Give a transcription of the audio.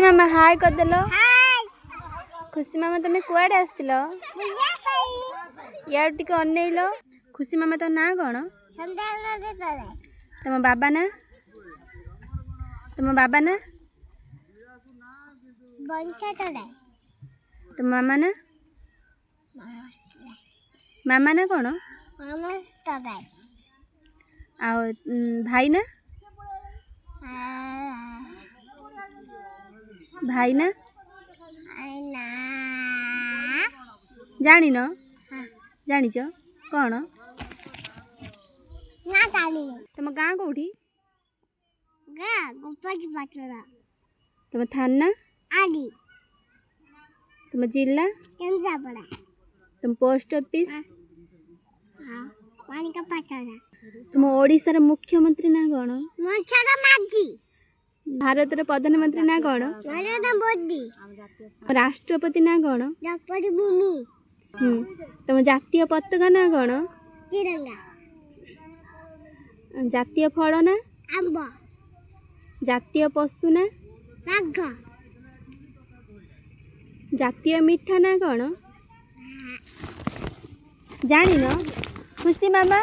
मामा हाय करदेलो। खुशी मामा तुम्हें कुआडे आसतिलो? यार टिके अनेइलो। खुशी मामा तो ना कौन? तुम बाबा ना? तुम बाबा ना? तुम मामा ना? मामा ना कौन? आओ भाई ना? भाई ना? जानी न? जानी चो? कौन? तुम गाँ कौटी? तुम थाना? तुम जिला? तुम पोस्ट ऑफिस? तुम ओडिशार मुख्यमंत्री ना कौन? भारत रे प्रधानमंत्री ना कौन? राष्ट्रपति ना कौन? तुम जातीय पताका ना कौन? जातीय फल ना? जातीय पशु ना? जातीय मिठा ना कौन? जानी न? खुशी मामा